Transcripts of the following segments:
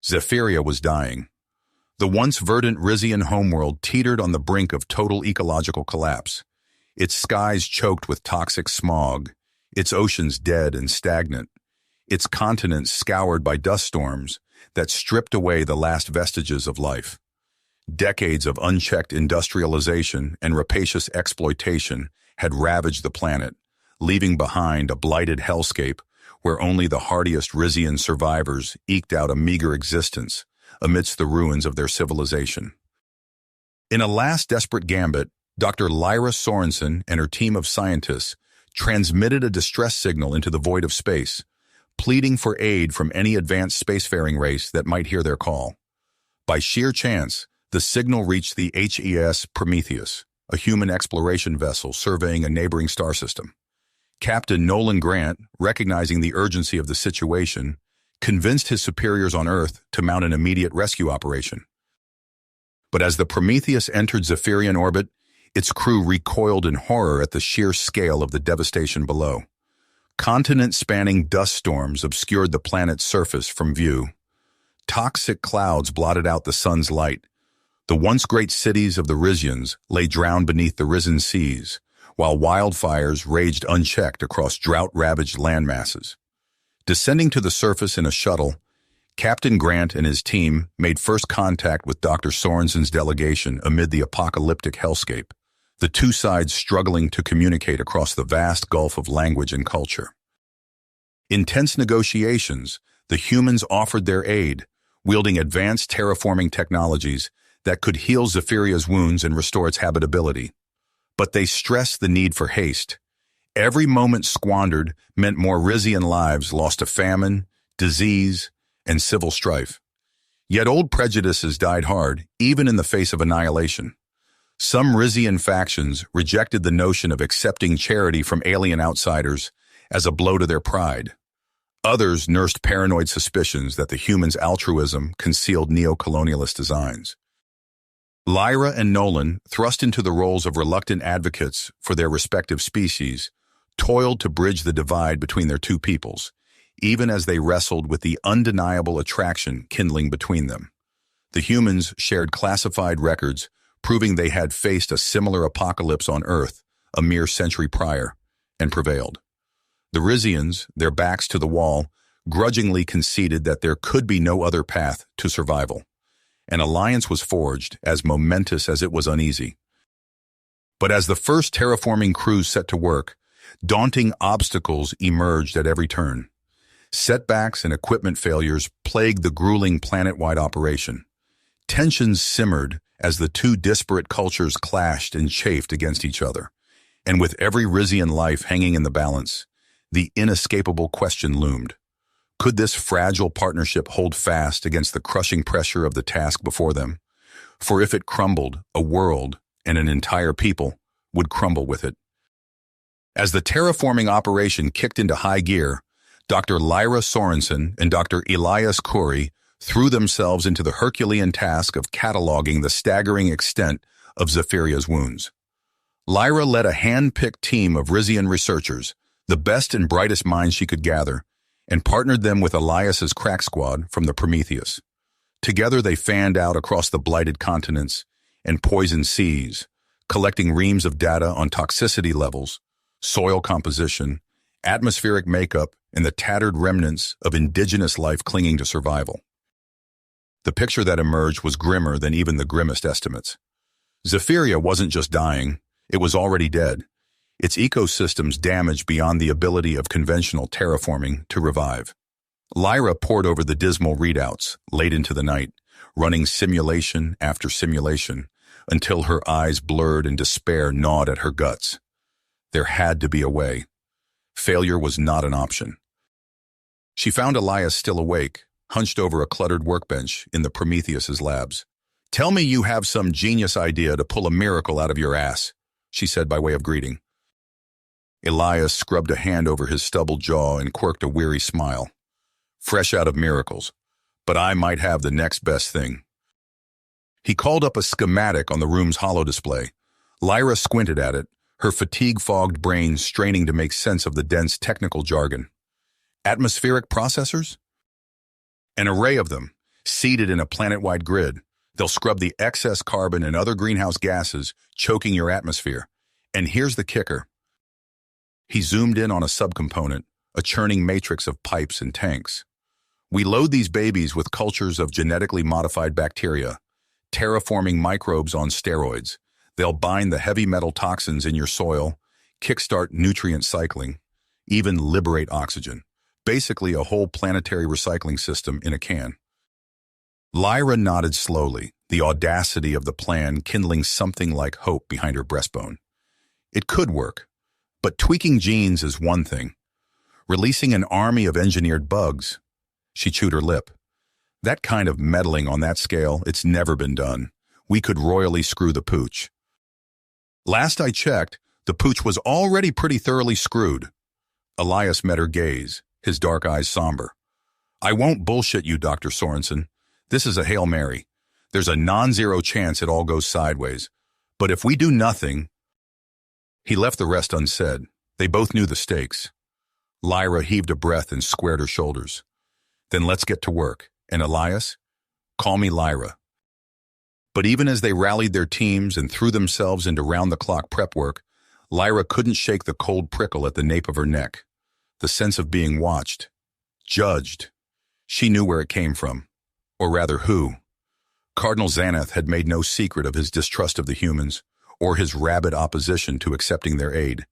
Zephyria was dying. The once verdant Rizian homeworld teetered on the brink of total ecological collapse. Its skies choked with toxic smog, its oceans dead and stagnant, its continents scoured by dust storms that stripped away the last vestiges of life. Decades of unchecked industrialization and rapacious exploitation had ravaged the planet, leaving behind a blighted hellscape where only the hardiest Rizian survivors eked out a meager existence amidst the ruins of their civilization. In a last desperate gambit, Dr. Lyra Sorensen and her team of scientists transmitted a distress signal into the void of space, pleading for aid from any advanced spacefaring race that might hear their call. By sheer chance, the signal reached the HES Prometheus, a human exploration vessel surveying a neighboring star system. Captain Nolan Grant, recognizing the urgency of the situation, convinced his superiors on Earth to mount an immediate rescue operation. But as the Prometheus entered Zephyrine orbit, its crew recoiled in horror at the sheer scale of the devastation below. Continent-spanning dust storms obscured the planet's surface from view. Toxic clouds blotted out the sun's light. The once great cities of the Rizians lay drowned beneath the risen seas, while wildfires raged unchecked across drought-ravaged landmasses. Descending to the surface in a shuttle, Captain Grant and his team made first contact with Dr. Sorensen's delegation amid the apocalyptic hellscape, the two sides struggling to communicate across the vast gulf of language and culture. In tense negotiations, the humans offered their aid, wielding advanced terraforming technologies that could heal Zephyrria's wounds and restore its habitability. But they stressed the need for haste. Every moment squandered meant more Rizian lives lost to famine, disease, and civil strife. Yet old prejudices died hard, even in the face of annihilation. Some Rizian factions rejected the notion of accepting charity from alien outsiders as a blow to their pride. Others nursed paranoid suspicions that the humans' altruism concealed neo-colonialist designs. Lyra and Nolan, thrust into the roles of reluctant advocates for their respective species, toiled to bridge the divide between their two peoples, even as they wrestled with the undeniable attraction kindling between them. The humans shared classified records proving they had faced a similar apocalypse on Earth a mere century prior, and prevailed. The Rizians, their backs to the wall, grudgingly conceded that there could be no other path to survival. An alliance was forged, as momentous as it was uneasy. But as the first terraforming crews set to work, daunting obstacles emerged at every turn. Setbacks and equipment failures plagued the grueling planet-wide operation. Tensions simmered as the two disparate cultures clashed and chafed against each other. And with every Rizian life hanging in the balance, the inescapable question loomed. Could this fragile partnership hold fast against the crushing pressure of the task before them? For if it crumbled, a world, and an entire people, would crumble with it. As the terraforming operation kicked into high gear, Dr. Lyra Sorensen and Dr. Elias Khoury threw themselves into the Herculean task of cataloging the staggering extent of Zephyria's wounds. Lyra led a hand-picked team of Rizian researchers, the best and brightest minds she could gather, and partnered them with Elias's crack squad from the Prometheus. Together they fanned out across the blighted continents and poisoned seas, collecting reams of data on toxicity levels, soil composition, atmospheric makeup, and the tattered remnants of indigenous life clinging to survival. The picture that emerged was grimmer than even the grimmest estimates. Zephyria wasn't just dying, it was already dead, its ecosystems damaged beyond the ability of conventional terraforming to revive. Lyra pored over the dismal readouts late into the night, running simulation after simulation, until her eyes blurred and despair gnawed at her guts. There had to be a way. Failure was not an option. She found Elias still awake, hunched over a cluttered workbench in the Prometheus's labs. "Tell me you have some genius idea to pull a miracle out of your ass," she said by way of greeting. Elias scrubbed a hand over his stubbled jaw and quirked a weary smile. "Fresh out of miracles, but I might have the next best thing." He called up a schematic on the room's holodisplay. Lyra squinted at it, her fatigue-fogged brain straining to make sense of the dense technical jargon. Atmospheric processors? An array of them, Seated in a planet-wide grid, they'll scrub the excess carbon and other greenhouse gases, choking your atmosphere. And here's the kicker. He zoomed in on a subcomponent, a churning matrix of pipes and tanks. We load these babies with cultures of genetically modified bacteria, terraforming microbes on steroids. They'll bind the heavy metal toxins in your soil, kickstart nutrient cycling, even liberate oxygen. Basically a whole planetary recycling system in a can. Lyra nodded slowly, the audacity of the plan kindling something like hope behind her breastbone. It could work, but tweaking genes is one thing. Releasing an army of engineered bugs, she chewed her lip. That kind of meddling on that scale, it's never been done. We could royally screw the pooch. Last I checked, the pooch was already pretty thoroughly screwed. Elias met her gaze, his dark eyes somber. I won't bullshit you, Dr. Sorensen. This is a Hail Mary. There's a non-zero chance it all goes sideways. But if we do nothing... He left the rest unsaid. They both knew the stakes. Lyra heaved a breath and squared her shoulders. Then let's get to work. And Elias? Call me Lyra. But even as they rallied their teams and threw themselves into round-the-clock prep work, Lyra couldn't shake the cold prickle at the nape of her neck. The sense of being watched, judged. She knew where it came from. Or rather, who. Cardinal Xanath had made no secret of his distrust of the humans, or his rabid opposition to accepting their aid.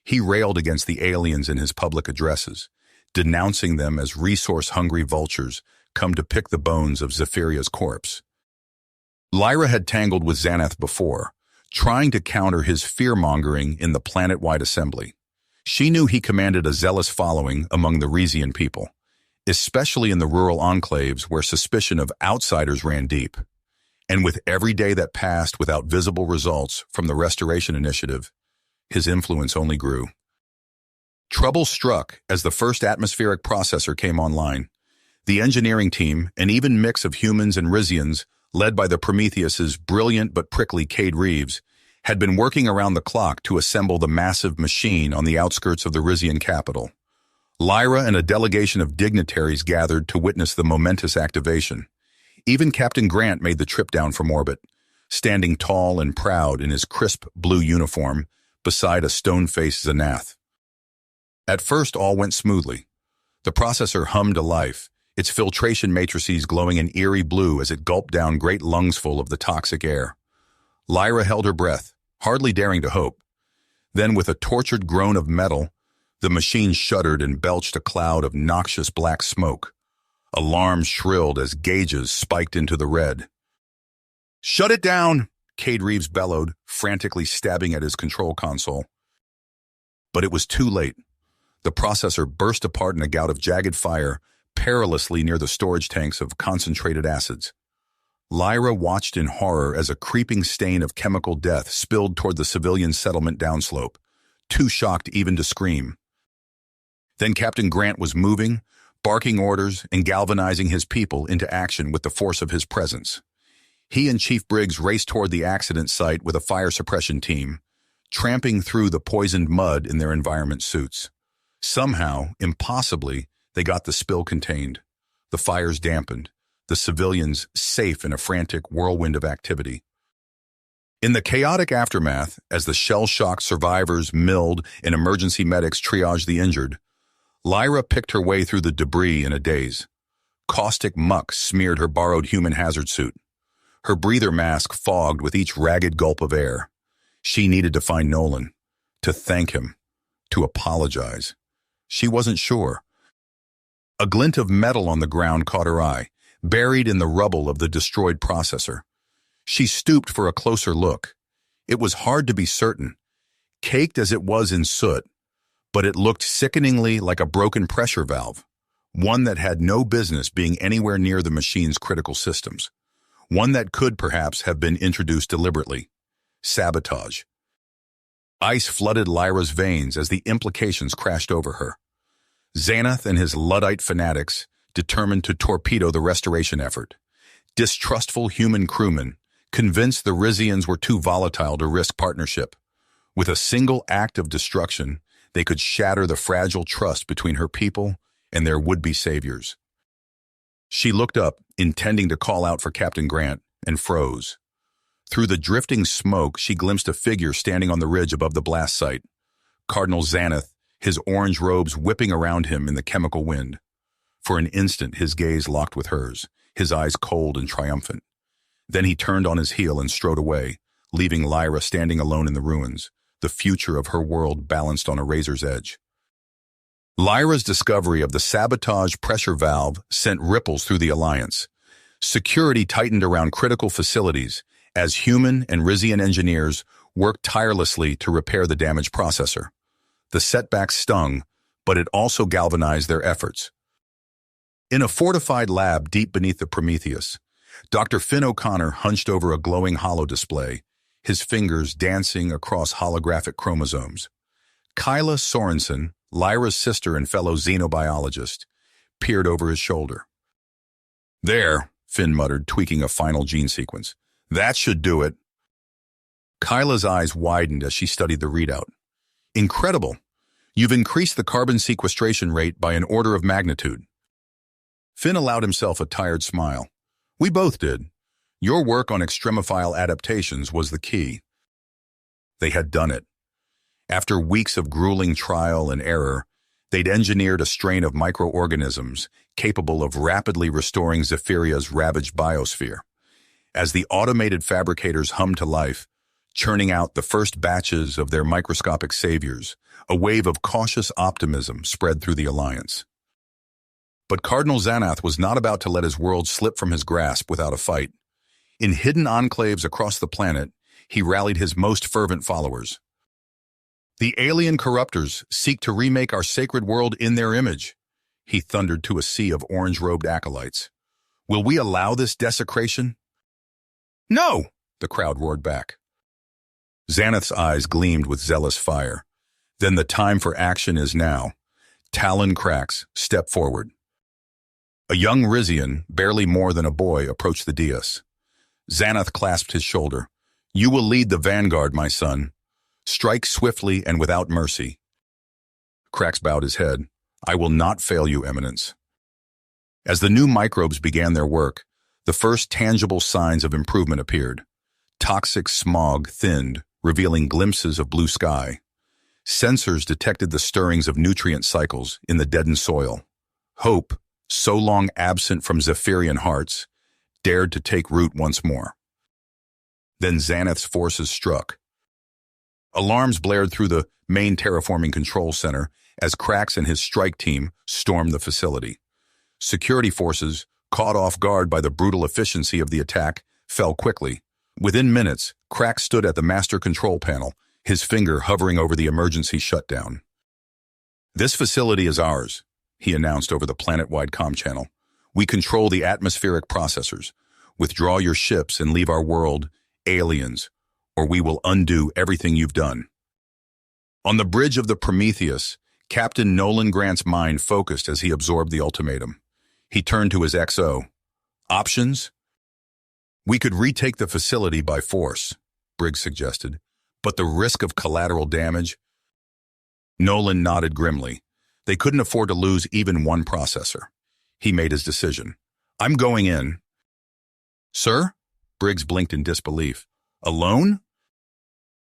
He railed against the aliens in his public addresses, denouncing them as resource-hungry vultures come to pick the bones of Zephyria's corpse. Lyra had tangled with Xanath before, trying to counter his fear-mongering in the planet-wide assembly. She knew he commanded a zealous following among the Resian people, especially in the rural enclaves where suspicion of outsiders ran deep. And with every day that passed without visible results from the Restoration Initiative, his influence only grew. Trouble struck as the first atmospheric processor came online. The engineering team, an even mix of humans and Risians, led by the Prometheus's brilliant but prickly Cade Reeves, had been working around the clock to assemble the massive machine on the outskirts of the Risian capital. Lyra and a delegation of dignitaries gathered to witness the momentous activation. Even Captain Grant made the trip down from orbit, standing tall and proud in his crisp blue uniform beside a stone-faced Xanath. At first, all went smoothly. The processor hummed to life, its filtration matrices glowing an eerie blue as it gulped down great lungs full of the toxic air. Lyra held her breath, hardly daring to hope. Then, with a tortured groan of metal, the machine shuddered and belched a cloud of noxious black smoke. Alarms shrilled as gauges spiked into the red. "Shut it down!" Cade Reeves bellowed, frantically stabbing at his control console. But it was too late. The processor burst apart in a gout of jagged fire, perilously near the storage tanks of concentrated acids. Lyra watched in horror as a creeping stain of chemical death spilled toward the civilian settlement downslope, too shocked even to scream. Then Captain Grant was moving, barking orders and galvanizing his people into action with the force of his presence. He and Chief Briggs raced toward the accident site with a fire suppression team, tramping through the poisoned mud in their environment suits. Somehow, impossibly, they got the spill contained, the fires dampened, the civilians safe in a frantic whirlwind of activity. In the chaotic aftermath, as the shell-shocked survivors milled and emergency medics triaged the injured, Lyra picked her way through the debris in a daze. Caustic muck smeared her borrowed human hazard suit. Her breather mask fogged with each ragged gulp of air. She needed to find Nolan, to thank him, to apologize. She wasn't sure. A glint of metal on the ground caught her eye, buried in the rubble of the destroyed processor. She stooped for a closer look. It was hard to be certain, caked as it was in soot, but it looked sickeningly like a broken pressure valve, one that had no business being anywhere near the machine's critical systems, one that could perhaps have been introduced deliberately. Sabotage. Ice flooded Lyra's veins as the implications crashed over her. Xanath and his Luddite fanatics determined to torpedo the restoration effort. Distrustful human crewmen, convinced the Risians were too volatile to risk partnership. With a single act of destruction, they could shatter the fragile trust between her people and their would-be saviors. She looked up, intending to call out for Captain Grant, and froze. Through the drifting smoke, she glimpsed a figure standing on the ridge above the blast site. Cardinal Xanath, his orange robes whipping around him in the chemical wind. For an instant, his gaze locked with hers, his eyes cold and triumphant. Then he turned on his heel and strode away, leaving Lyra standing alone in the ruins, the future of her world balanced on a razor's edge. Lyra's discovery of the sabotage pressure valve sent ripples through the Alliance. Security tightened around critical facilities as human and Rizian engineers worked tirelessly to repair the damaged processor. The setback stung, but it also galvanized their efforts. In a fortified lab deep beneath the Prometheus, Dr. Finn O'Connor hunched over a glowing holo display, his fingers dancing across holographic chromosomes. Kyla Sorensen, Lyra's sister and fellow xenobiologist, peered over his shoulder. "There," Finn muttered, tweaking a final gene sequence. "That should do it." Kyla's eyes widened as she studied the readout. "Incredible. You've increased the carbon sequestration rate by an order of magnitude." Finn allowed himself a tired smile. "We both did. Your work on extremophile adaptations was the key." They had done it. After weeks of grueling trial and error, they'd engineered a strain of microorganisms capable of rapidly restoring Zephyria's ravaged biosphere. As the automated fabricators hummed to life, churning out the first batches of their microscopic saviors, a wave of cautious optimism spread through the Alliance. But Cardinal Xanath was not about to let his world slip from his grasp without a fight. In hidden enclaves across the planet, he rallied his most fervent followers. "The alien corruptors seek to remake our sacred world in their image," he thundered to a sea of orange-robed acolytes. "Will we allow this desecration?" "No!" the crowd roared back. Xanath's eyes gleamed with zealous fire. "Then the time for action is now. Talon Krax, step forward." A young Rizian, barely more than a boy, approached the dais. Xanath clasped his shoulder. "You will lead the vanguard, my son. Strike swiftly and without mercy." Krax bowed his head. "I will not fail you, Eminence." As the new microbes began their work, the first tangible signs of improvement appeared. Toxic smog thinned, revealing glimpses of blue sky. Sensors detected the stirrings of nutrient cycles in the deadened soil. Hope, so long absent from Zephyrian hearts, dared to take root once more. Then Xanath's forces struck. Alarms blared through the main terraforming control center as Krax and his strike team stormed the facility. Security forces, caught off guard by the brutal efficiency of the attack, fell quickly. Within minutes, Krax stood at the master control panel, his finger hovering over the emergency shutdown. "This facility is ours," he announced over the planet-wide comm channel. "We control the atmospheric processors. Withdraw your ships and leave our world, aliens, or we will undo everything you've done." On the bridge of the Prometheus, Captain Nolan Grant's mind focused as he absorbed the ultimatum. He turned to his XO. "Options? We could retake the facility by force," Briggs suggested, "but the risk of collateral damage?" Nolan nodded grimly. They couldn't afford to lose even one processor. He made his decision. "I'm going in." "Sir?" Briggs blinked in disbelief. "Alone?"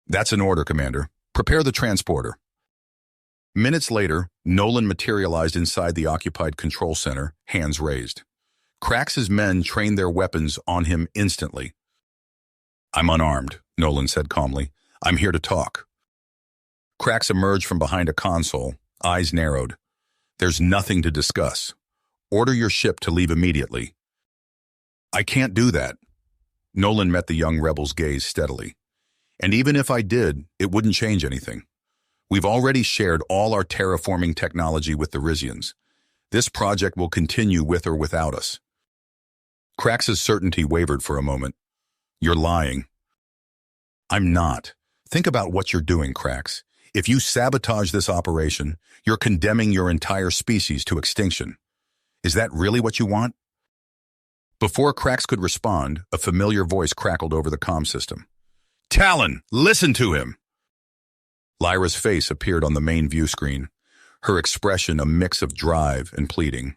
"That's an order, Commander. Prepare the transporter." Minutes later, Nolan materialized inside the occupied control center, hands raised. Krax's men trained their weapons on him instantly. "I'm unarmed," Nolan said calmly. "I'm here to talk." Krax emerged from behind a console, eyes narrowed. "There's nothing to discuss. Order your ship to leave immediately." "I can't do that." Nolan met the young rebel's gaze steadily. "And even if I did, it wouldn't change anything. We've already shared all our terraforming technology with the Rizians. This project will continue with or without us." Krax's certainty wavered for a moment. "You're lying." "I'm not. Think about what you're doing, Krax. If you sabotage this operation, you're condemning your entire species to extinction. Is that really what you want?" Before Krax could respond, a familiar voice crackled over the comm system. "Talon, listen to him!" Lyra's face appeared on the main view screen, her expression a mix of drive and pleading.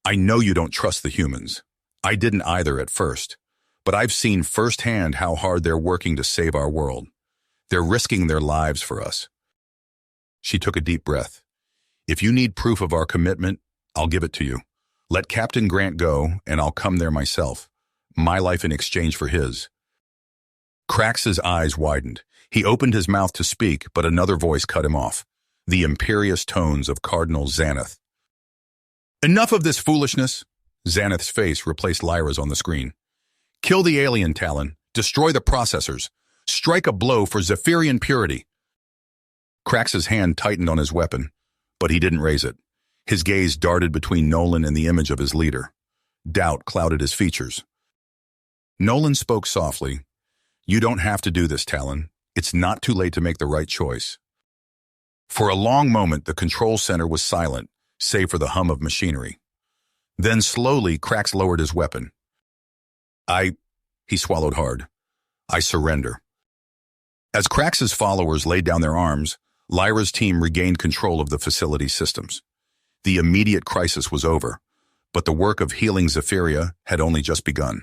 I know you don't trust the humans. I didn't either at first. But I've seen firsthand how hard they're working to save our world. They're risking their lives for us. She took a deep breath. If you need proof of our commitment, I'll give it to you. Let Captain Grant go, and I'll come there myself. My life in exchange for his. Krax's eyes widened. He opened his mouth to speak, but another voice cut him off. The imperious tones of Cardinal Xanath. Enough of this foolishness! Xanath's face replaced Lyra's on the screen. Kill the alien, Talon. Destroy the processors. Strike a blow for Zephyrian purity. Krax's hand tightened on his weapon, but he didn't raise it. His gaze darted between Nolan and the image of his leader. Doubt clouded his features. Nolan spoke softly. You don't have to do this, Talon. It's not too late to make the right choice. For a long moment, the control center was silent, save for the hum of machinery. Then slowly, Krax lowered his weapon. He swallowed hard. I surrender. As Krax's followers laid down their arms, Lyra's team regained control of the facility's systems. The immediate crisis was over, but the work of healing Zephyria had only just begun.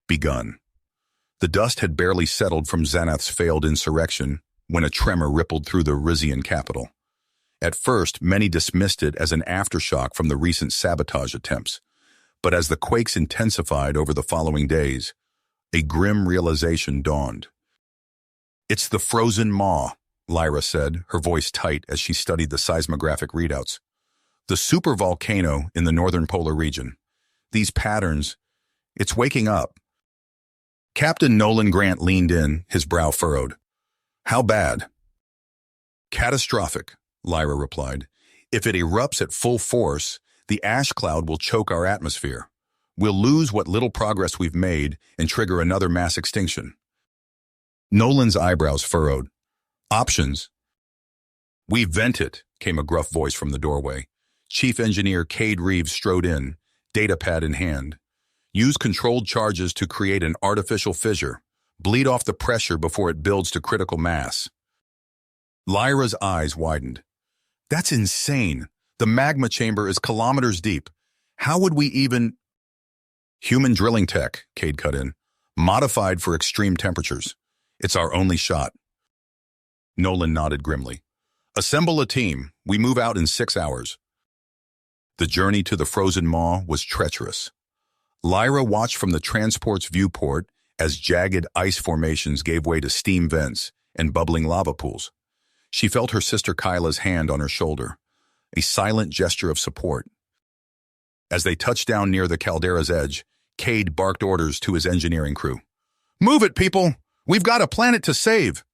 The dust had barely settled from Xanath's failed insurrection when a tremor rippled through the Rizian capital. At first, many dismissed it as an aftershock from the recent sabotage attempts, but as the quakes intensified over the following days, a grim realization dawned. It's the frozen maw, Lyra said, her voice tight as she studied the seismographic readouts. The supervolcano in the northern polar region. These patterns, it's waking up. Captain Nolan Grant leaned in, his brow furrowed. How bad? Catastrophic, Lyra replied. If it erupts at full force, the ash cloud will choke our atmosphere. We'll lose what little progress we've made and trigger another mass extinction. Nolan's eyebrows furrowed. Options? We vent it, came a gruff voice from the doorway. Chief Engineer Cade Reeves strode in, datapad in hand. Use controlled charges to create an artificial fissure. Bleed off the pressure before it builds to critical mass. Lyra's eyes widened. That's insane. The magma chamber is kilometers deep. How would we even... Human drilling tech, Cade cut in. Modified for extreme temperatures. It's our only shot. Nolan nodded grimly. Assemble a team. We move out in 6 hours. The journey to the frozen maw was treacherous. Lyra watched from the transport's viewport as jagged ice formations gave way to steam vents and bubbling lava pools. She felt her sister Kyla's hand on her shoulder, a silent gesture of support. As they touched down near the caldera's edge, Cade barked orders to his engineering crew. Move it, people! We've got a planet to save!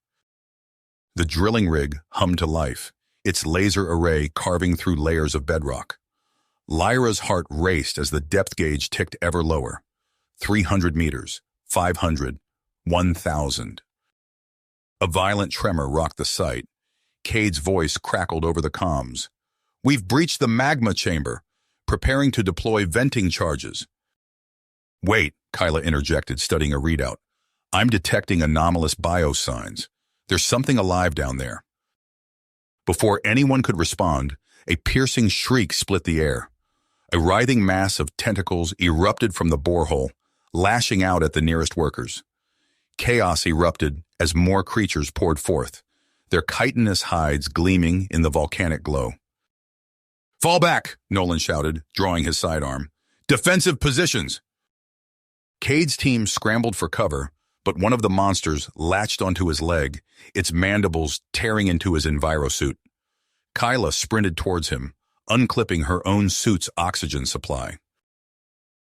The drilling rig hummed to life, its laser array carving through layers of bedrock. Lyra's heart raced as the depth gauge ticked ever lower. 300 meters, 500, 1,000. A violent tremor rocked the site. Cade's voice crackled over the comms. We've breached the magma chamber, preparing to deploy venting charges. Wait, Kyla interjected, studying a readout. I'm detecting anomalous biosigns. There's something alive down there. Before anyone could respond, a piercing shriek split the air. A writhing mass of tentacles erupted from the borehole, lashing out at the nearest workers. Chaos erupted as more creatures poured forth, their chitinous hides gleaming in the volcanic glow. Fall back, Nolan shouted, drawing his sidearm. Defensive positions! Cade's team scrambled for cover, but one of the monsters latched onto his leg, its mandibles tearing into his envirosuit. Kyla sprinted towards him, unclipping her own suit's oxygen supply.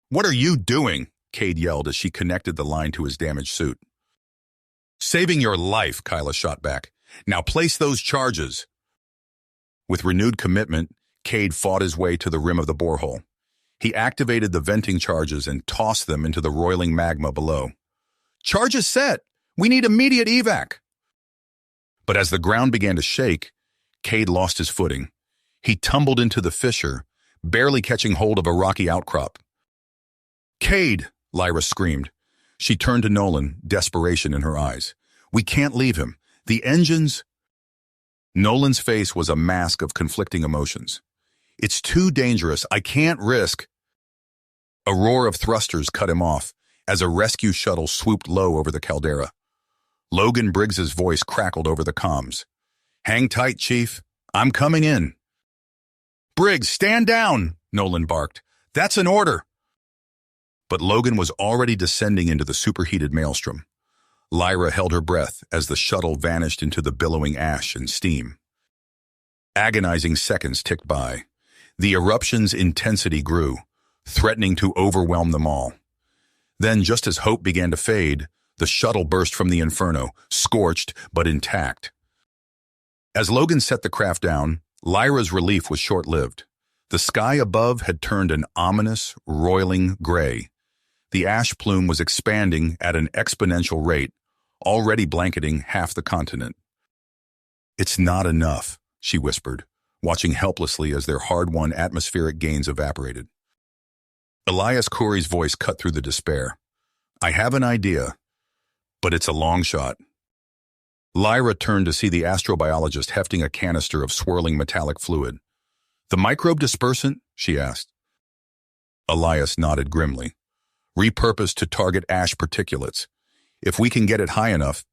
What are you doing? Cade yelled as she connected the line to his damaged suit. Saving your life, Kyla shot back. Now place those charges. With renewed commitment, Cade fought his way to the rim of the borehole. He activated the venting charges and tossed them into the roiling magma below. Charges set! We need immediate evac! But as the ground began to shake, Cade lost his footing. He tumbled into the fissure, barely catching hold of a rocky outcrop. Cade! Lyra screamed. She turned to Nolan, desperation in her eyes. We can't leave him. The engines... Nolan's face was a mask of conflicting emotions. It's too dangerous. I can't risk. A roar of thrusters cut him off as a rescue shuttle swooped low over the caldera. Logan Briggs's voice crackled over the comms. Hang tight, Chief. I'm coming in. Briggs, stand down, Nolan barked. That's an order. But Logan was already descending into the superheated maelstrom. Lyra held her breath as the shuttle vanished into the billowing ash and steam. Agonizing seconds ticked by. The eruption's intensity grew, threatening to overwhelm them all. Then, just as hope began to fade, the shuttle burst from the inferno, scorched but intact. As Logan set the craft down, Lyra's relief was short-lived. The sky above had turned an ominous, roiling gray. The ash plume was expanding at an exponential rate, already blanketing half the continent. It's not enough, she whispered, watching helplessly as their hard-won atmospheric gains evaporated. Elias Khoury's voice cut through the despair. I have an idea, but it's a long shot. Lyra turned to see the astrobiologist hefting a canister of swirling metallic fluid. The microbe dispersant? She asked. Elias nodded grimly. Repurposed to target ash particulates. If we can get it high enough.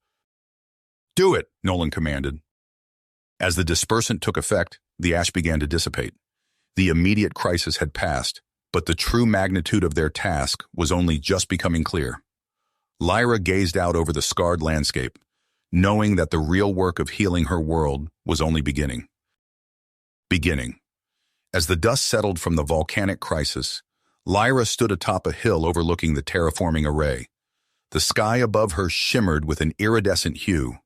Do it, Nolan commanded. As the dispersant took effect, the ash began to dissipate. The immediate crisis had passed, but the true magnitude of their task was only just becoming clear. Lyra gazed out over the scarred landscape, knowing that the real work of healing her world was only beginning. As the dust settled from the volcanic crisis, Lyra stood atop a hill overlooking the terraforming array. The sky above her shimmered with an iridescent hue,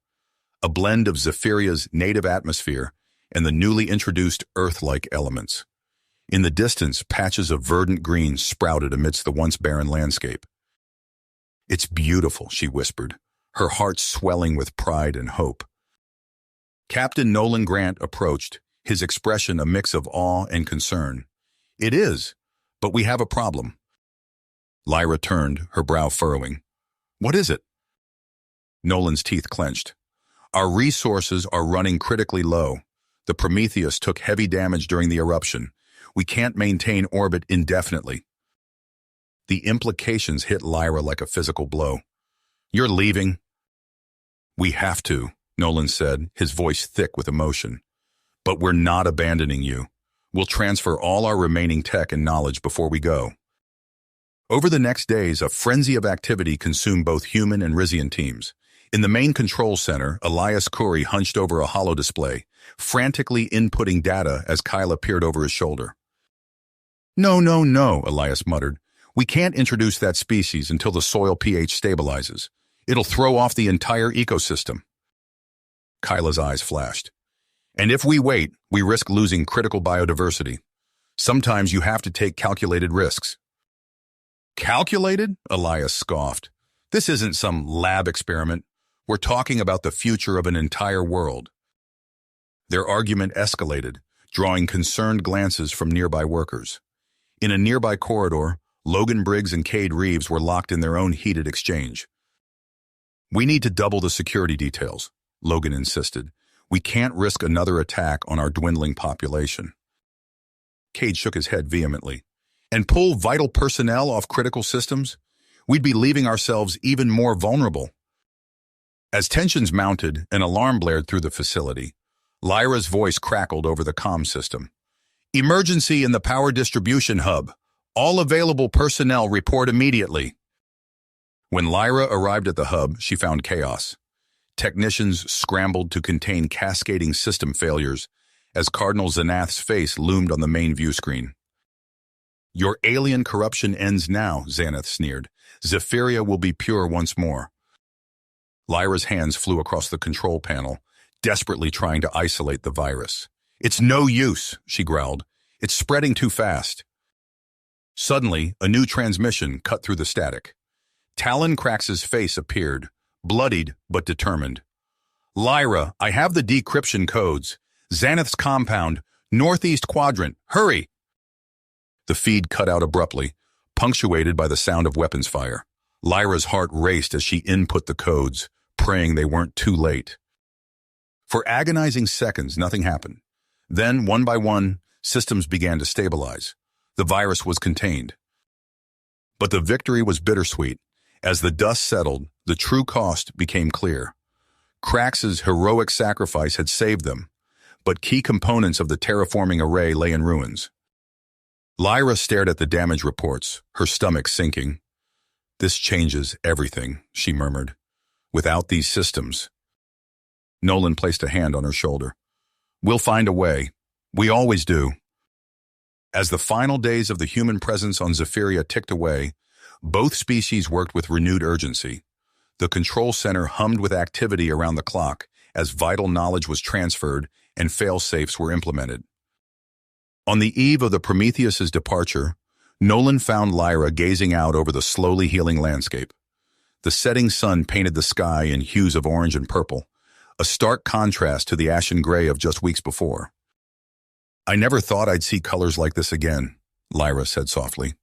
a blend of Zephyria's native atmosphere and the newly introduced Earth-like elements. In the distance, patches of verdant green sprouted amidst the once barren landscape. It's beautiful, she whispered, her heart swelling with pride and hope. Captain Nolan Grant approached, his expression a mix of awe and concern. It is, but we have a problem. Lyra turned, her brow furrowing. What is it? Nolan's teeth clenched. Our resources are running critically low. The Prometheus took heavy damage during the eruption. We can't maintain orbit indefinitely. The implications hit Lyra like a physical blow. You're leaving? We have to, Nolan said, his voice thick with emotion. But we're not abandoning you. We'll transfer all our remaining tech and knowledge before we go. Over the next days, a frenzy of activity consumed both human and Rizian teams. In the main control center, Elias Khoury hunched over a holodisplay, frantically inputting data as Kyla peered over his shoulder. No, Elias muttered. We can't introduce that species until the soil pH stabilizes. It'll throw off the entire ecosystem. Kyla's eyes flashed. And if we wait, we risk losing critical biodiversity. Sometimes you have to take calculated risks. Calculated? Elias scoffed. This isn't some lab experiment. We're talking about the future of an entire world. Their argument escalated, drawing concerned glances from nearby workers. In a nearby corridor, Logan Briggs and Cade Reeves were locked in their own heated exchange. We need to double the security details, Logan insisted. We can't risk another attack on our dwindling population. Cade shook his head vehemently. And pull vital personnel off critical systems? We'd be leaving ourselves even more vulnerable. As tensions mounted, an alarm blared through the facility. Lyra's voice crackled over the comm system. Emergency in the power distribution hub. All available personnel report immediately. When Lyra arrived at the hub, she found chaos. Technicians scrambled to contain cascading system failures as Cardinal Xanath's face loomed on the main view screen. Your alien corruption ends now, Xanath sneered. Zephyria will be pure once more. Lyra's hands flew across the control panel, desperately trying to isolate the virus. It's no use, she growled. It's spreading too fast. Suddenly, a new transmission cut through the static. Talon Krax's face appeared, bloodied but determined. Lyra, I have the decryption codes. Xanath's compound, northeast quadrant. Hurry! The feed cut out abruptly, punctuated by the sound of weapons fire. Lyra's heart raced as she input the codes, praying they weren't too late. For agonizing seconds, nothing happened. Then, one by one, Systems began to stabilize. The virus was contained. But the victory was bittersweet. As the dust settled, the true cost became clear. Krax's heroic sacrifice had saved them, but key components of the terraforming array lay in ruins. Lyra stared at the damage reports, her stomach sinking. "This changes everything," she murmured. "Without these systems." Nolan placed a hand on her shoulder. "We'll find a way. We always do." As the final days of the human presence on Zephyria ticked away, both species worked with renewed urgency. The control center hummed with activity around the clock as vital knowledge was transferred and fail-safes were implemented. On the eve of the Prometheus's departure, Nolan found Lyra gazing out over the slowly healing landscape. The setting sun painted the sky in hues of orange and purple, a stark contrast to the ashen gray of just weeks before. "I never thought I'd see colors like this again," Lyra said softly.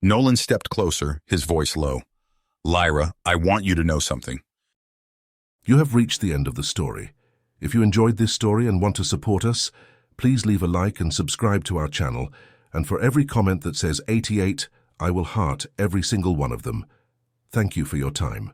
Nolan stepped closer, his voice low. "Lyra, I want you to know something." You have reached the end of the story. If you enjoyed this story and want to support us, please leave a like and subscribe to our channel, and for every comment that says 88, I will heart every single one of them. Thank you for your time.